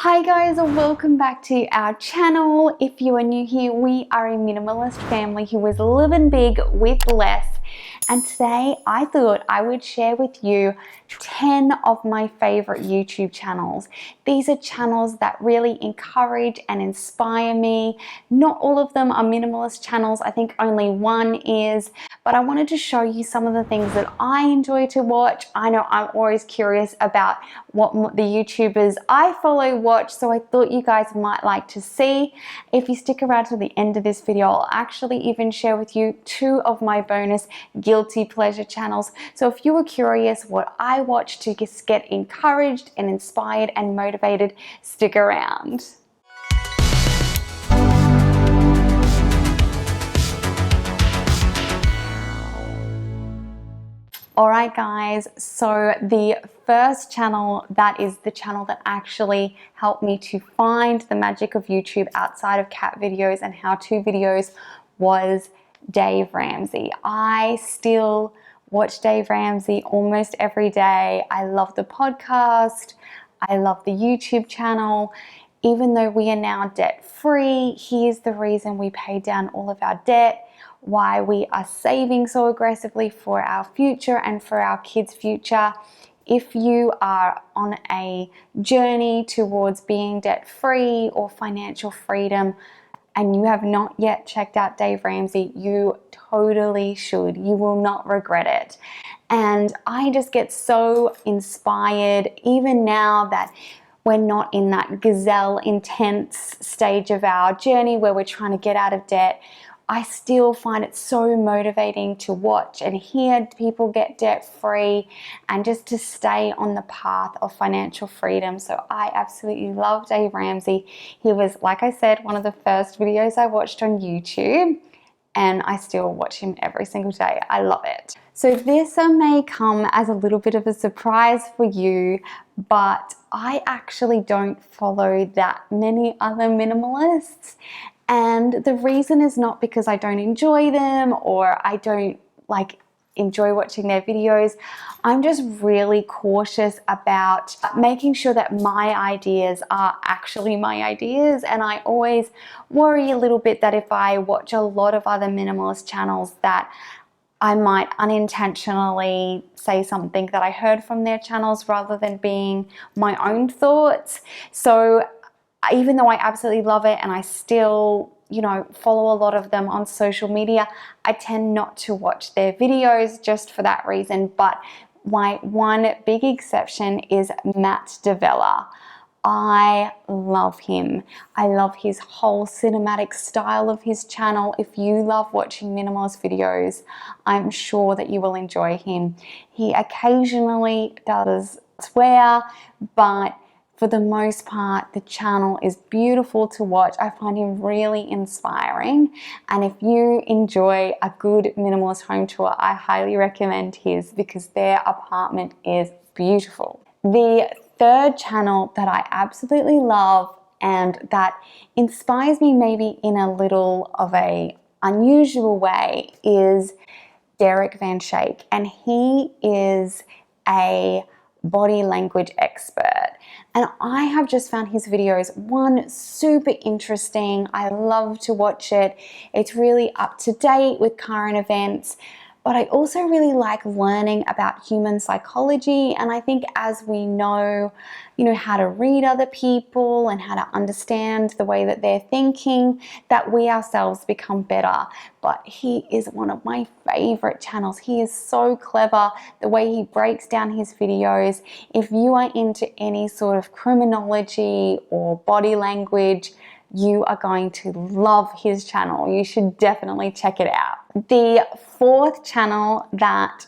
Hi guys, and welcome back to our channel. If you are new here, we are a minimalist family who is living big with less. And today I thought I would share with you 10 of my favorite YouTube channels. These are channels that really encourage and inspire me. Not all of them are minimalist channels. I think only one is, but I wanted to show you some of the things that I enjoy to watch. I know I'm always curious about what the YouTubers I follow watch, so I thought you guys might like to see. If you stick around to the end of this video, I'll actually even share with you 2 of my bonus guilty pleasure channels. So if you were curious what I watch to just get encouraged and inspired and motivated, stick around. Alright guys, so the first channel that is the channel that actually helped me to find the magic of YouTube outside of cat videos and how-to videos was Dave Ramsey. I still watch Dave Ramsey almost every day. I love the podcast. I love the YouTube channel. Even though we are now debt-free, he is the reason we paid down all of our debt, why we are saving so aggressively for our future and for our kids' future. If you are on a journey towards being debt-free or financial freedom and you have not yet checked out Dave Ramsey, you totally should. You will not regret it. And I just get so inspired, even now that we're not in that gazelle intense stage of our journey where we're trying to get out of debt. I still find it so motivating to watch and hear people get debt free and just to stay on the path of financial freedom. So I absolutely love Dave Ramsey. He was, like I said, one of the first videos I watched on YouTube, and I still watch him every single day. I love it. So this may come as a little bit of a surprise for you, but I actually don't follow that many other minimalists. And the reason is not because I don't enjoy them or I don't enjoy watching their videos. I'm just really cautious about making sure that my ideas are actually my ideas, and I always worry a little bit that if I watch a lot of other minimalist channels that I might unintentionally say something that I heard from their channels rather than being my own thoughts. So even though I absolutely love it and I still, follow a lot of them on social media, I tend not to watch their videos just for that reason. But my one big exception is Matt Davila. I love him. I love his whole cinematic style of his channel. If you love watching minimalist videos, I'm sure that you will enjoy him. He occasionally does swear, but for the most part, the channel is beautiful to watch. I find him really inspiring. And if you enjoy a good minimalist home tour, I highly recommend his because their apartment is beautiful. The third channel that I absolutely love and that inspires me maybe in a little of a unusual way is Derek Van Schaik. And he is a body language expert. And I have just found his videos, one, super interesting. I love to watch it. It's really up to date with current events. But I also really like learning about human psychology. And I think as we know, how to read other people and how to understand the way that they're thinking, that we ourselves become better. But he is one of my favorite channels. He is so clever, the way he breaks down his videos. If you are into any sort of criminology or body language, you are going to love his channel. You should definitely check it out. The fourth channel that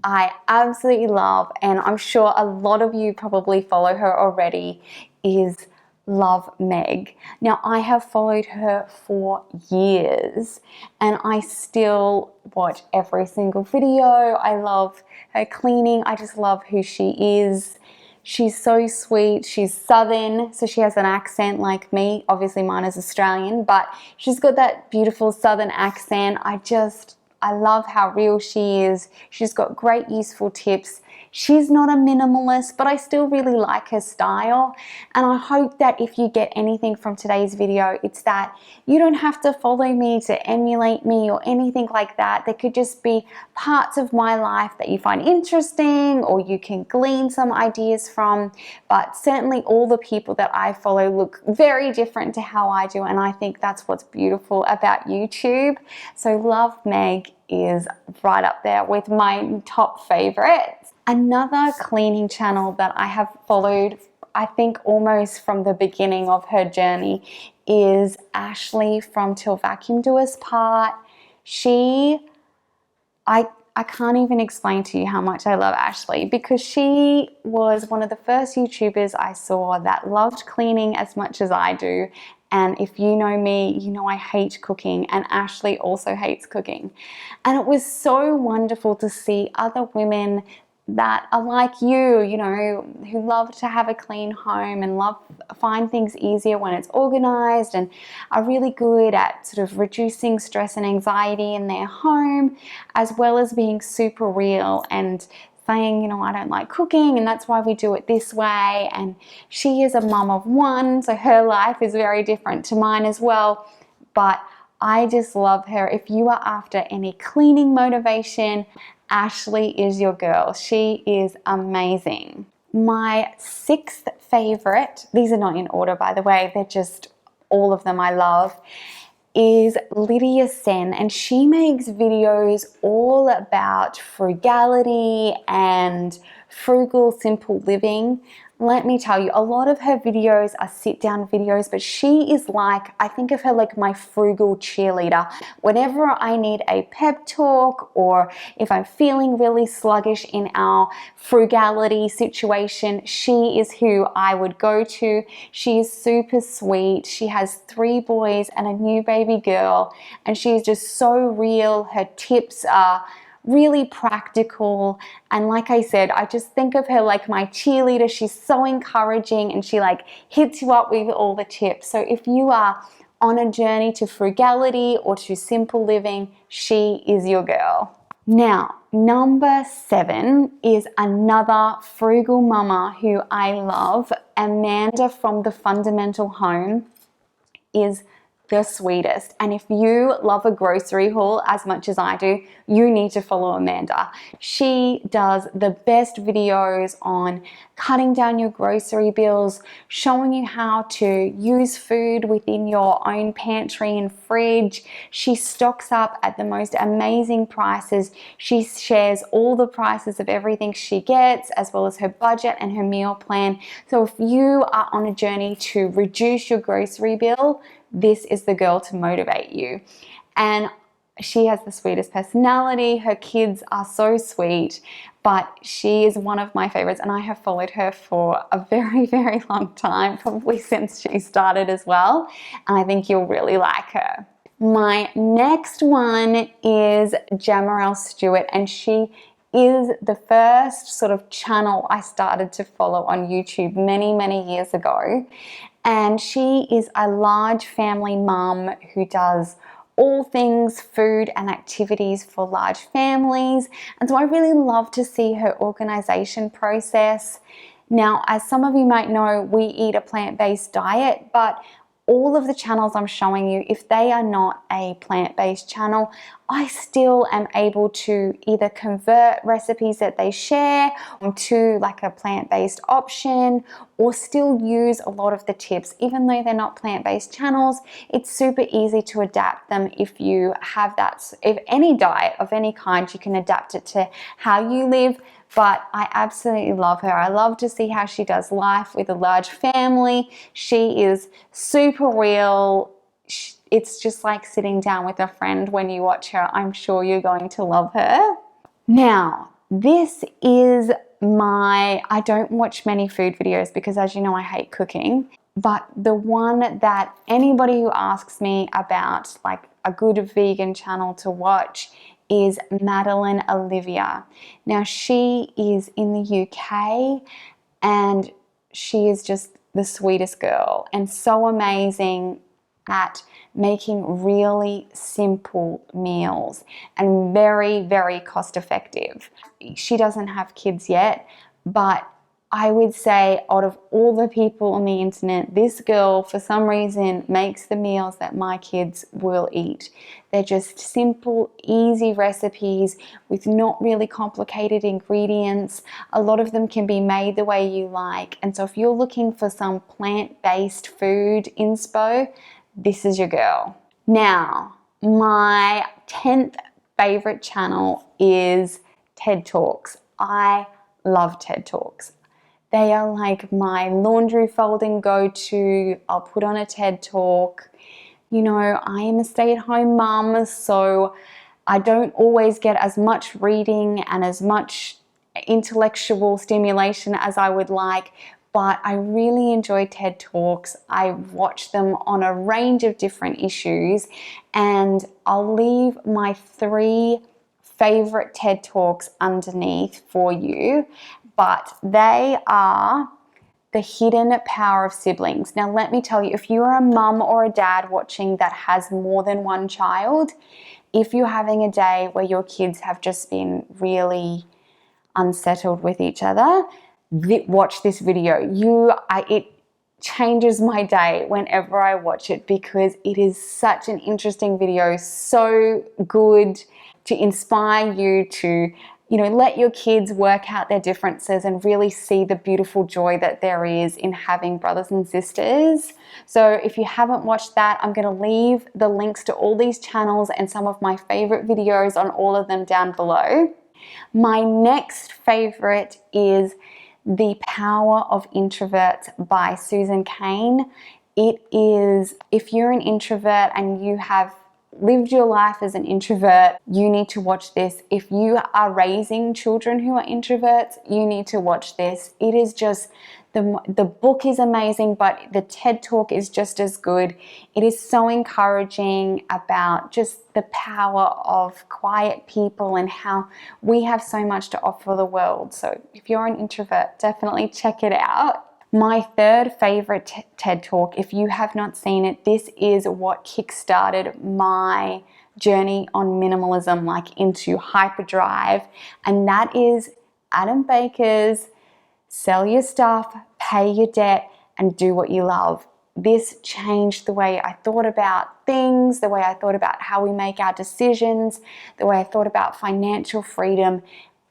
I absolutely love, and I'm sure a lot of you probably follow her already, is Love Meg. Now, I have followed her for years and I still watch every single video. I love her cleaning. I just love who she is. She's so sweet. She's Southern, so she has an accent like me. Obviously mine is Australian, but she's got that beautiful Southern accent. I love how real she is. She's got great useful tips. She's not a minimalist, but I still really like her style. And I hope that if you get anything from today's video, it's that you don't have to follow me to emulate me or anything like that. There could just be parts of my life that you find interesting or you can glean some ideas from. But certainly all the people that I follow look very different to how I do, and I think that's what's beautiful about YouTube. So Love Meg is right up there with my top favorites. Another cleaning channel that I have followed, I think almost from the beginning of her journey, is Ashley from Till Vacuum Do Us Part. I can't even explain to you how much I love Ashley, because she was one of the first YouTubers I saw that loved cleaning as much as I do. And if you know me, you know I hate cooking, and Ashley also hates cooking. And it was so wonderful to see other women that are like you know, who love to have a clean home and find things easier when it's organized, and are really good at sort of reducing stress and anxiety in their home, as well as being super real and saying, you know, I don't like cooking and that's why we do it this way. And she is a mum of one, so her life is very different to mine as well. But I just love her. If you are after any cleaning motivation, Ashley is your girl. She is amazing. My sixth favorite, these are not in order by the way, they're just all of them I love, is Lydia Sin, and she makes videos all about frugality and frugal, simple living. Let me tell you, a lot of her videos are sit-down videos, but she is like, I think of her like my frugal cheerleader. Whenever I need a pep talk, or if I'm feeling really sluggish in our frugality situation, she is who I would go to. She is super sweet. She has 3 boys and a new baby girl, and she's just so real. Her tips are really practical, and like I said, I just think of her like my cheerleader. She's so encouraging, and she like hits you up with all the tips. So if you are on a journey to frugality or to simple living, she is your girl. Now, number 7 is another frugal mama who I love. Amanda from The Fundamental Home is the sweetest, and if you love a grocery haul as much as I do, you need to follow Amanda. She does the best videos on cutting down your grocery bills, showing you how to use food within your own pantry and fridge. She stocks up at the most amazing prices. She shares all the prices of everything she gets, as well as her budget and her meal plan. So if you are on a journey to reduce your grocery bill, this is the girl to motivate you. And she has the sweetest personality. Her kids are so sweet, but she is one of my favorites, and I have followed her for a very, very long time, probably since she started as well, and I think you'll really like her. My next one is Jamarelle Stewart, and she is the first sort of channel I started to follow on YouTube many, many years ago. And she is a large family mum who does all things food and activities for large families. And so I really love to see her organization process. Now, as some of you might know, we eat a plant-based diet, but all of the channels I'm showing you, if they are not a plant-based channel, I still am able to either convert recipes that they share to like a plant-based option, or still use a lot of the tips. Even though they're not plant-based channels, it's super easy to adapt them if you have that. If any diet of any kind, you can adapt it to how you live. But I absolutely love her. I love to see how she does life with a large family. She is super real. It's just like sitting down with a friend when you watch her. I'm sure you're going to love her. Now, this is I don't watch many food videos because, as you know, I hate cooking. But the one that anybody who asks me about like a good vegan channel to watch is Madeleine Olivia. Now, she is in the UK, and she is just the sweetest girl and so amazing. at making really simple meals and very, very cost effective. She doesn't have kids yet, but I would say out of all the people on the internet, this girl for some reason makes the meals that my kids will eat. They're just simple, easy recipes with not really complicated ingredients. A lot of them can be made the way you like. And so if you're looking for some plant-based food inspo, this is your girl. Now, my 10th favorite channel is TED Talks. I love TED Talks. They are like my laundry folding go-to. I'll put on a TED Talk. You know, I am a stay-at-home mom, so I don't always get as much reading and as much intellectual stimulation as I would like, but I really enjoy TED Talks. I watch them on a range of different issues, and I'll leave my 3 favorite TED Talks underneath for you, but they are The Hidden Power of Siblings. Now, let me tell you, if you are a mum or a dad watching that has more than one child, if you're having a day where your kids have just been really unsettled with each other, watch this video. It changes my day whenever I watch it because it is such an interesting video, so good to inspire you to, you know, let your kids work out their differences and really see the beautiful joy that there is in having brothers and sisters. So if you haven't watched that, I'm going to leave the links to all these channels and some of my favorite videos on all of them down below. My next favorite is The Power of Introverts by Susan Cain. It is, if you're an introvert and you have lived your life as an introvert, you need to watch this. If you are raising children who are introverts, you need to watch this. It is just, the book is amazing, but the TED Talk is just as good. It is so encouraging about just the power of quiet people and how we have so much to offer the world. So if you're an introvert, definitely check it out. My third favorite TED Talk, if you have not seen it, this is what kickstarted my journey on minimalism, like into hyperdrive, and that is Adam Baker's Sell Your Stuff, Pay Your Debt, and Do What You Love. This changed the way I thought about things, the way I thought about how we make our decisions, the way I thought about financial freedom.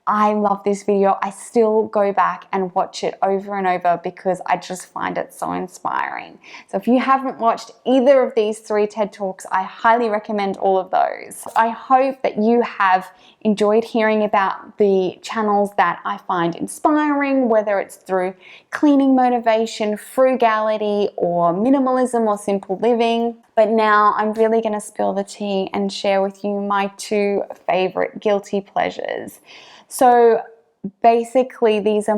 I love this video. I still go back and watch it over and over because I just find it so inspiring. So if you haven't watched either of these 3 TED Talks, I highly recommend all of those. I hope that you have enjoyed hearing about the channels that I find inspiring, whether it's through cleaning motivation, frugality, or minimalism or simple living. But now I'm really going to spill the tea and share with you my 2 favorite guilty pleasures. So basically these are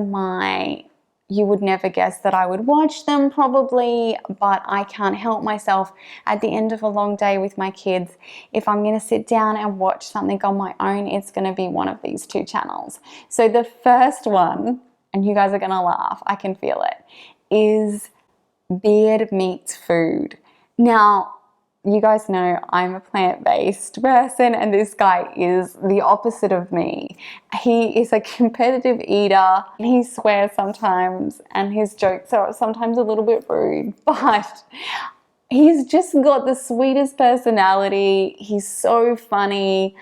you would never guess that I would watch them probably, but I can't help myself at the end of a long day with my kids. If I'm going to sit down and watch something on my own, it's going to be one of these 2 channels. So the first one, and you guys are going to laugh, I can feel it, is Beard Meets Food. Now, you guys know I'm a plant-based person and this guy is the opposite of me. He is a competitive eater. He swears sometimes and his jokes are sometimes a little bit rude, but he's just got the sweetest personality. He's so funny.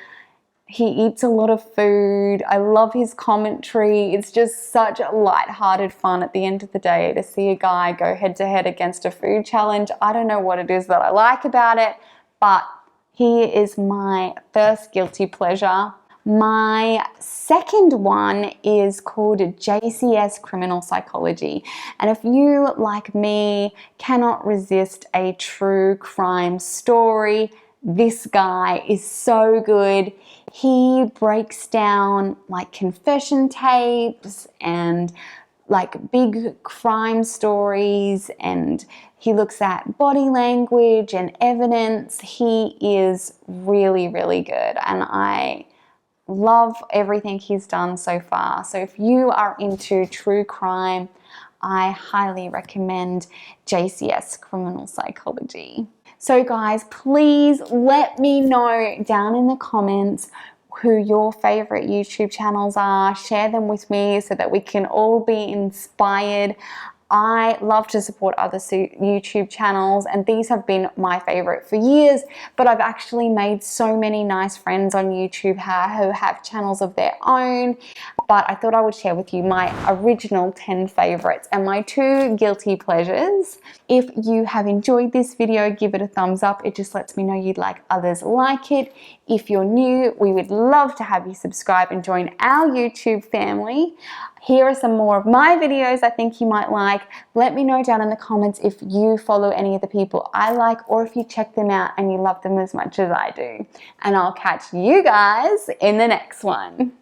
He eats a lot of food. I love his commentary. It's just such a light-hearted fun at the end of the day to see a guy go head-to-head against a food challenge. I don't know what it is that I like about it, but he is my first guilty pleasure. My second one is called JCs Criminal Psychology. And if you, like me, cannot resist a true crime story, this guy is so good. He breaks down like confession tapes and like big crime stories, and he looks at body language and evidence. He is really, really good, and I love everything he's done so far. So if you are into true crime, I highly recommend JCs Criminal Psychology. So guys, please let me know down in the comments who your favorite YouTube channels are. Share them with me so that we can all be inspired. I love to support other YouTube channels, and these have been my favorite for years, but I've actually made so many nice friends on YouTube who have channels of their own. But I thought I would share with you my original 10 favorites and my 2 guilty pleasures. If you have enjoyed this video, give it a thumbs up. It just lets me know you'd like others like it. If you're new, we would love to have you subscribe and join our YouTube family. Here are some more of my videos I think you might like. Let me know down in the comments if you follow any of the people I like, or if you check them out and you love them as much as I do. And I'll catch you guys in the next one.